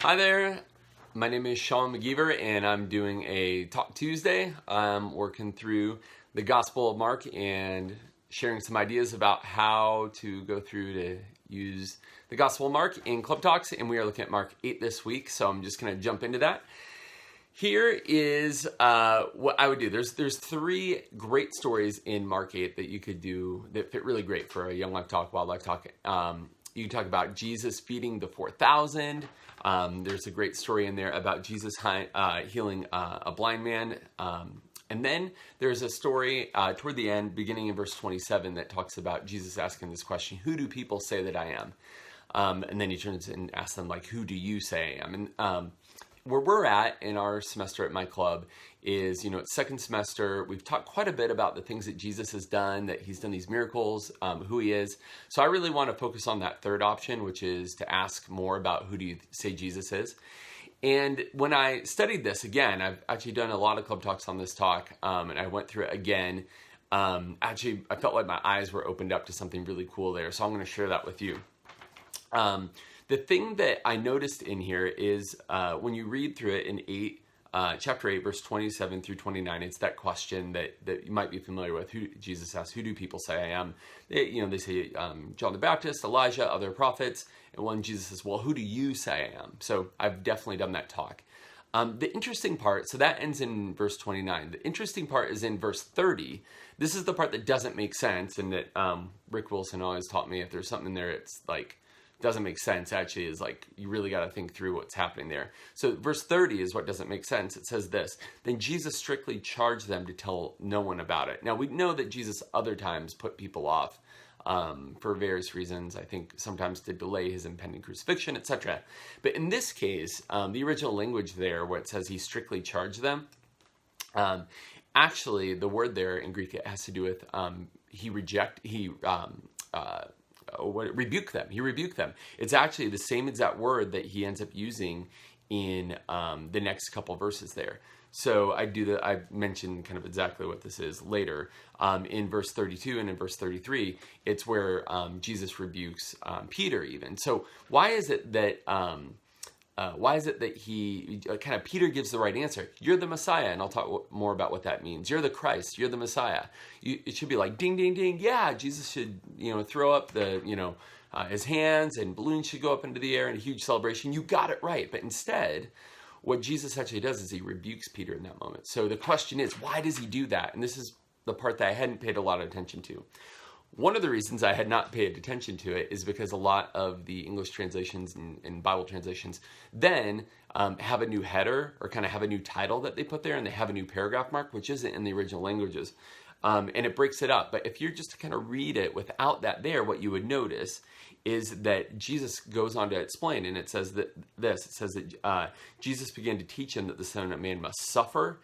Hi there, my name is Sean McGeever and I'm doing a Talk Tuesday. I'm working through the Gospel of Mark and sharing some ideas about how to go through to use the Gospel of Mark in Club Talks, and we are looking at Mark 8 this week, so I'm just going to jump into that. Here is what I would do. There's three great stories in Mark 8 that you could do that fit really great for a Young Life Talk, Wildlife Talk. You talk about Jesus feeding the 4,000. There's a great story in there about Jesus healing a blind man. And then there's a story toward the end, beginning in verse 27, that talks about Jesus asking this question, who do people say that I am? And then he turns and asks them, like, who do you say I am? And where we're at in our semester at my club is, it's second semester. We've talked quite a bit about the things that Jesus has done, that he's done these miracles, who he is. So I really want to focus on that third option, which is to ask more about who do you say Jesus is. And when I studied this again, I've actually done a lot of club talks on this talk, and I went through it again. Actually, I felt like my eyes were opened up to something really cool there. So I'm going to share that with you. The thing that I noticed in here is when you read through it in chapter 8, verse 27 through 29, it's that question that you might be familiar with. Who Jesus asks, who do people say I am? They say John the Baptist, Elijah, other prophets. And when Jesus says, well, who do you say I am? So I've definitely done that talk. The interesting part, so that ends in verse 29. The interesting part is in verse 30. This is the part that doesn't make sense, and that Rick Wilson always taught me if there's something in there, it's like, doesn't make sense, actually, is like, you really got to think through what's happening there. So verse 30 is what doesn't make sense. It says this, then Jesus strictly charged them to tell no one about it. Now, we know that Jesus other times put people off for various reasons, I think sometimes to delay his impending crucifixion, etc. But in this case, the original language there, where it says he strictly charged them, actually, the word there in Greek, it has to do with rebuke them. He rebuked them. It's actually the same exact word that he ends up using in the next couple verses there. So I mentioned kind of exactly what this is later. In verse 32 and in verse 33, it's where Jesus rebukes Peter even. So why is it that he kind of Peter gives the right answer? You're the Messiah, and I'll talk more about what that means. You're the Christ. You're the Messiah. It should be like ding, ding, ding. Yeah, Jesus should throw up his hands, and balloons should go up into the air in a huge celebration. You got it right. But instead, what Jesus actually does is he rebukes Peter in that moment. So the question is, why does he do that? And this is the part that I hadn't paid a lot of attention to. One of the reasons I had not paid attention to it is because a lot of the English translations and Bible translations then have a new header or kind of have a new title that they put there, and they have a new paragraph mark, which isn't in the original languages. And it breaks it up. But if you're just to kind of read it without that there, what you would notice is that Jesus goes on to explain, and it says that Jesus began to teach him that the Son of Man must suffer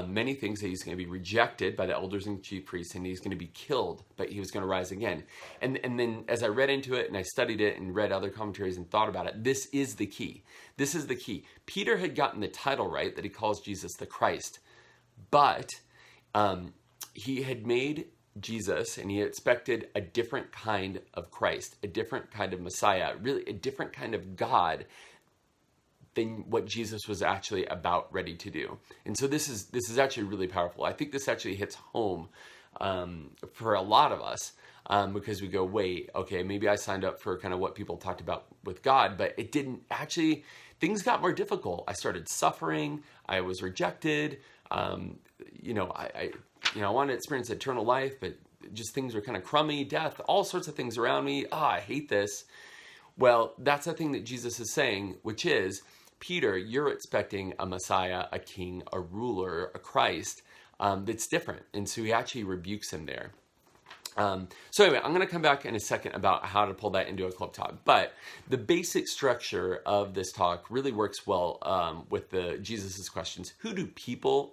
many things, that he's going to be rejected by the elders and chief priests, and he's going to be killed, but he was going to rise again. And then as I read into it and I studied it and read other commentaries and thought about it, this is the key. This is the key. Peter had gotten the title right, that he calls Jesus the Christ, but he had made Jesus, and he expected a different kind of Christ, a different kind of Messiah, really a different kind of God than what Jesus was actually about ready to do. And so this is actually really powerful. I think this actually hits home for a lot of us because we go, wait, okay, maybe I signed up for kind of what people talked about with God, but it didn't actually. Things got more difficult. I started suffering. I was rejected. I wanted to experience eternal life, but just things were kind of crummy, death, all sorts of things around me. I hate this. Well, that's the thing that Jesus is saying, which is, Peter, you're expecting a Messiah, a king, a ruler, a Christ that's different. And so he actually rebukes him there. So anyway, I'm going to come back in a second about how to pull that into a club talk. But the basic structure of this talk really works well with Jesus's questions. Who do people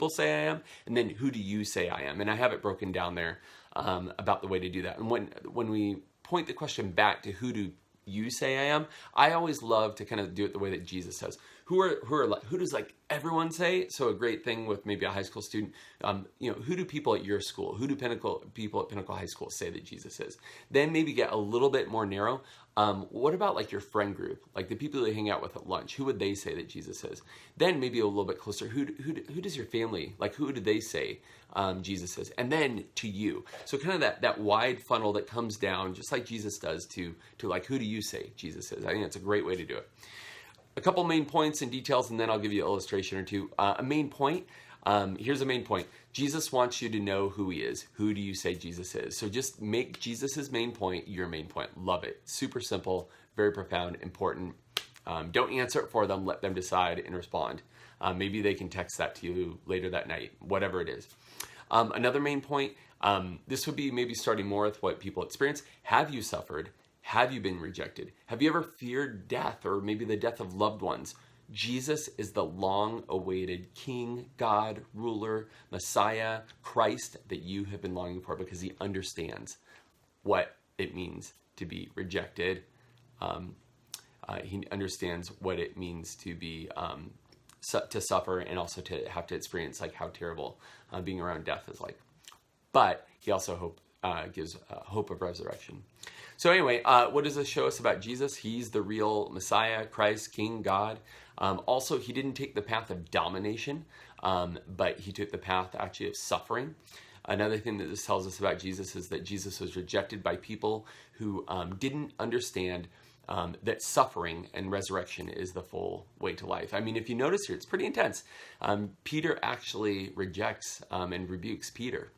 say I am? And then who do you say I am? And I have it broken down there about the way to do that. And when we point the question back to who do you say I am, I always love to kind of do it the way that Jesus says. Who does like everyone say? So a great thing with maybe a high school student, who do people at your school, who do people at Pinnacle High School say that Jesus is? Then maybe get a little bit more narrow. What about like your friend group, like the people that you hang out with at lunch? Who would they say that Jesus is? Then maybe a little bit closer, who does your family, like who do they say Jesus is? And then to you. So kind of that wide funnel that comes down, just like Jesus does, to like, who do you say Jesus is? I think that's a great way to do it. A couple main points and details, and then I'll give you an illustration or two. A main point. Here's a main point. Jesus wants you to know who he is. Who do you say Jesus is? So just make Jesus' main point your main point. Love it. Super simple, very profound, important. Don't answer it for them. Let them decide and respond. Maybe they can text that to you later that night, whatever it is. Another main point, this would be maybe starting more with what people experience. Have you suffered? Have you been rejected? Have you ever feared death, or maybe the death of loved ones? Jesus is the long-awaited King, God, ruler, Messiah, Christ that you have been longing for, because he understands what it means to be rejected. He understands what it means to be to suffer, and also to have to experience like how terrible being around death is like. But he also gives hope of resurrection. So anyway, what does this show us about Jesus? He's the real Messiah, Christ, King, God. Also, he didn't take the path of domination, but he took the path actually of suffering. Another thing that this tells us about Jesus is that Jesus was rejected by people who didn't understand that suffering and resurrection is the full way to life. I mean, if you notice here, it's pretty intense. Peter actually rejects and rebukes Peter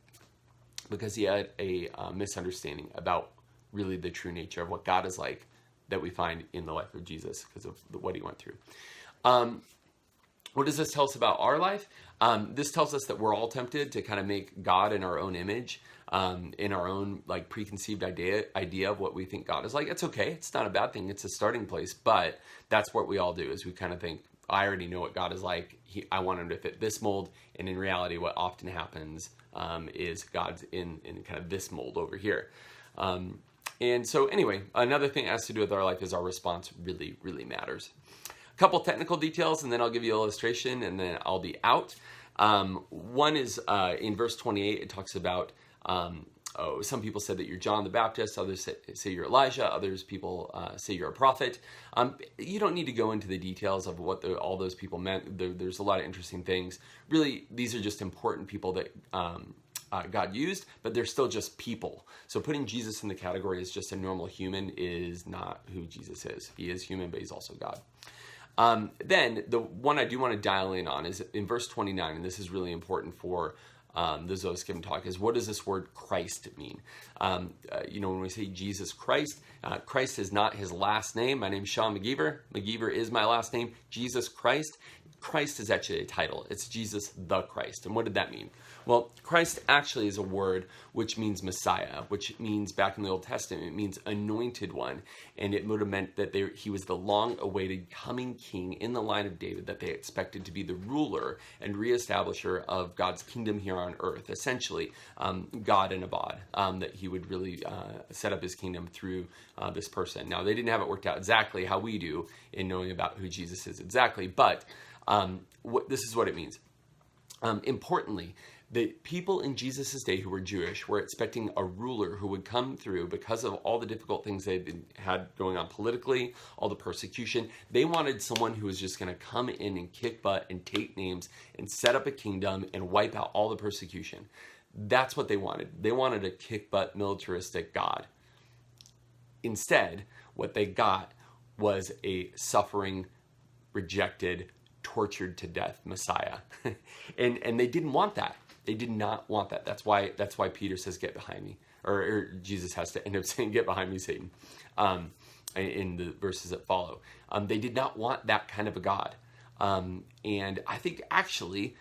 because he had a misunderstanding about really the true nature of what God is like that we find in the life of Jesus because of what he went through. What does this tell us about our life? This tells us that we're all tempted to kind of make God in our own image, in our own like preconceived idea of what we think God is like. It's okay. It's not a bad thing. It's a starting place, but that's what we all do, is we kind of think, I already know what God is like. I want him to fit this mold. And in reality, what often happens is God's in kind of this mold over here. And so anyway, another thing that has to do with our life is our response really, really matters. A couple technical details, and then I'll give you an illustration, and then I'll be out. One is in verse 28, it talks about, some people said that you're John the Baptist, others say you're Elijah, others people say you're a prophet. You don't need to go into the details of what all those people meant. There's a lot of interesting things. Really, these are just important people that God used, but they're still just people. So putting Jesus in the category as just a normal human is not who Jesus is. He is human, but he's also God. Then the one I do want to dial in on is in verse 29, and this is really important for the Zoe Skim talk, is what does this word Christ mean? When we say Jesus Christ, Christ is not his last name. My name is Sean McGeever. McGeever is my last name. Jesus Christ. Christ is actually a title. It's Jesus the Christ. And what did that mean? Well, Christ actually is a word which means Messiah, which means, back in the Old Testament, it means anointed one. And it would have meant that he was the long-awaited coming king in the line of David that they expected to be the ruler and reestablisher of God's kingdom here on earth. Essentially, God in a bod, that he would really set up his kingdom through this person. Now, they didn't have it worked out exactly how we do in knowing about who Jesus is exactly, but this is what it means. Importantly, the people in Jesus' day who were Jewish were expecting a ruler who would come through because of all the difficult things they had going on politically, all the persecution. They wanted someone who was just going to come in and kick butt and take names and set up a kingdom and wipe out all the persecution. That's what they wanted. They wanted a kick butt militaristic God. Instead, what they got was a suffering, rejected, tortured to death Messiah. and they didn't want that. They did not want that. That's why Peter says, get behind me. Or Jesus has to end up saying, get behind me, Satan, in the verses that follow. They did not want that kind of a God. And I think actually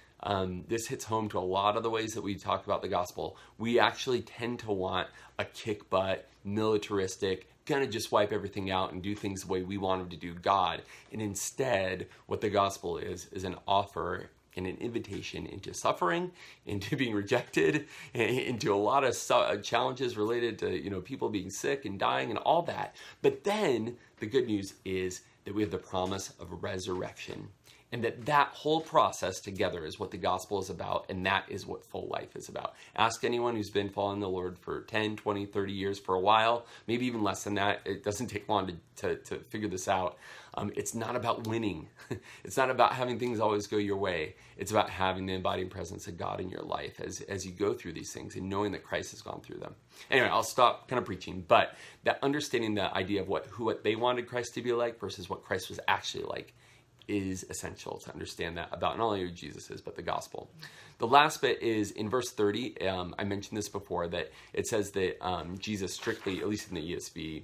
this hits home to a lot of the ways that we talk about the gospel. We actually tend to want a kick butt, militaristic, gonna just wipe everything out and do things the way we want him to do God. And instead, what the gospel is an offer and an invitation into suffering, into being rejected, into a lot of challenges related to people being sick and dying and all that. But then the good news is that we have the promise of resurrection. And that whole process together is what the gospel is about, and that is what full life is about. Ask anyone who's been following the Lord for 10, 20, 30 years, for a while, maybe even less than that. It doesn't take long to figure this out. It's not about winning. It's not about having things always go your way. It's about having the embodied presence of God in your life as you go through these things and knowing that Christ has gone through them. Anyway, I'll stop kind of preaching, but that understanding the idea of what they wanted Christ to be like versus what Christ was actually like is essential to understand that about not only who Jesus is, but the gospel. The last bit is in verse 30. I mentioned this before, that it says that Jesus strictly, at least in the ESV,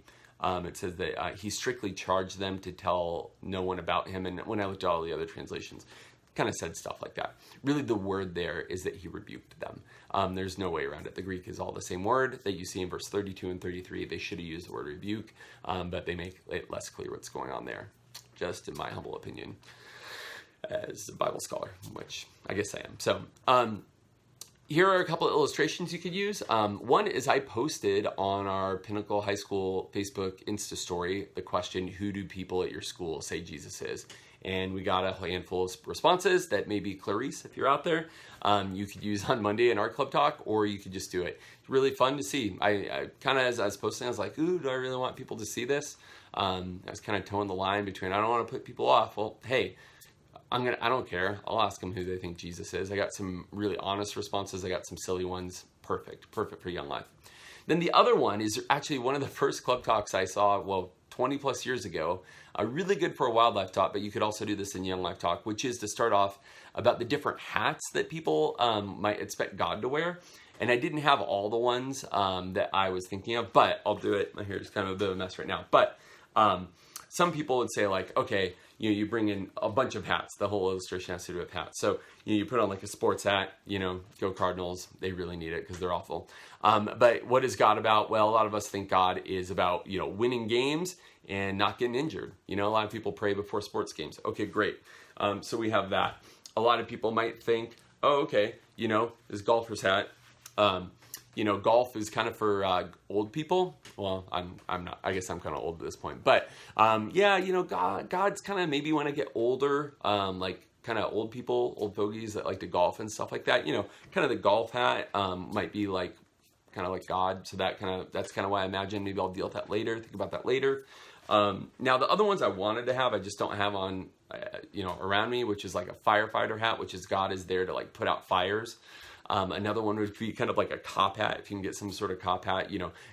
it says that he strictly charged them to tell no one about him. And when I looked at all the other translations, kind of said stuff like that. Really, the word there is that he rebuked them. There's no way around it. The Greek is all the same word that you see in verse 32 and 33. They should have used the word rebuke, but they make it less clear what's going on there, just in my humble opinion as a Bible scholar, which I guess I am. So here are a couple of illustrations you could use. One is I posted on our Pinnacle High School Facebook Insta story the question, who do people at your school say Jesus is? And we got a handful of responses that maybe Clarice, if you're out there, you could use on Monday in our club talk, or you could just do it. It's really fun to see. I kind of, as I was posting, I was like, ooh, do I really want people to see this? I was kind of towing the line between, I don't want to put people off. Well, hey, I don't care. I'll ask them who they think Jesus is. I got some really honest responses. I got some silly ones. Perfect for Young Life. Then the other one is actually one of the first club talks I saw, 20 plus years ago, really good for a wildlife talk, but you could also do this in Young Life talk, which is to start off about the different hats that people might expect God to wear. And I didn't have all the ones that I was thinking of, but I'll do it. My hair is kind of a bit of a mess right now. But some people would say like, okay, you bring in a bunch of hats. The whole illustration has to do with hats. So you put on like a sports hat, go Cardinals. They really need it because they're awful. But what is God about? Well, a lot of us think God is about, winning games and not getting injured. A lot of people pray before sports games. Okay, great. So we have that. A lot of people might think, oh, okay, this golfer's hat. Golf is kind of for old people. Well, I'm not. I guess I'm kind of old at this point. But God's kind of maybe when I get older, like kind of old people, old fogies that like to golf and stuff like that. Kind of the golf hat might be like kind of like God. So that's kind of why I imagine maybe I'll deal with that later. Think about that later. Now the other ones I wanted to have, I just don't have on around me, which is like a firefighter hat, which is God is there to like put out fires. Another one would be kind of like a cop hat. If you can get some sort of cop hat,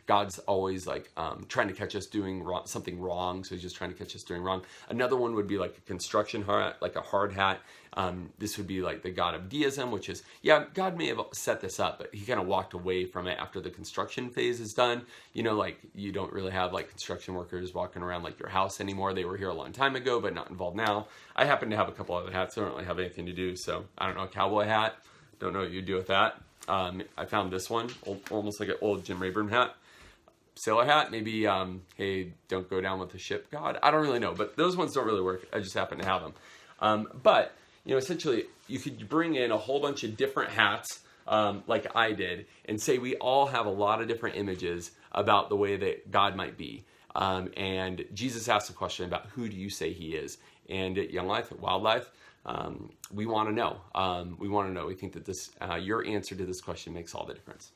God's always like trying to catch us doing something wrong. So he's just trying to catch us doing wrong. Another one would be like a construction hat, like a hard hat. This would be like the God of deism, which is, God may have set this up, but he kind of walked away from it after the construction phase is done. Like you don't really have like construction workers walking around like your house anymore. They were here a long time ago, but not involved now. I happen to have a couple other hats. I don't really have anything to do. So I don't know, a cowboy hat. Don't know what you do with that. I found this one, almost like an old Jim Rayburn hat. Sailor hat, maybe, hey, don't go down with the ship, God. I don't really know, but those ones don't really work. I just happen to have them. But, essentially, you could bring in a whole bunch of different hats, like I did, and say we all have a lot of different images about the way that God might be. And Jesus asked a question about who do you say he is? And at Young Life, at Wyldlife, we want to know. We think that this, your answer to this question makes all the difference.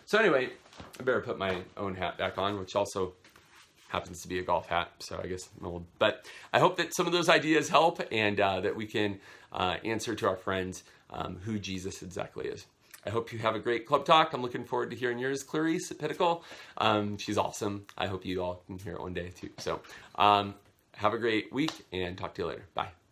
So anyway, I better put my own hat back on, which also happens to be a golf hat. So I guess I'm old. But I hope that some of those ideas help and that we can answer to our friends who Jesus exactly is. I hope you have a great club talk. I'm looking forward to hearing yours, Clarice at Pinnacle. She's awesome. I hope you all can hear it one day too. So have a great week and talk to you later. Bye.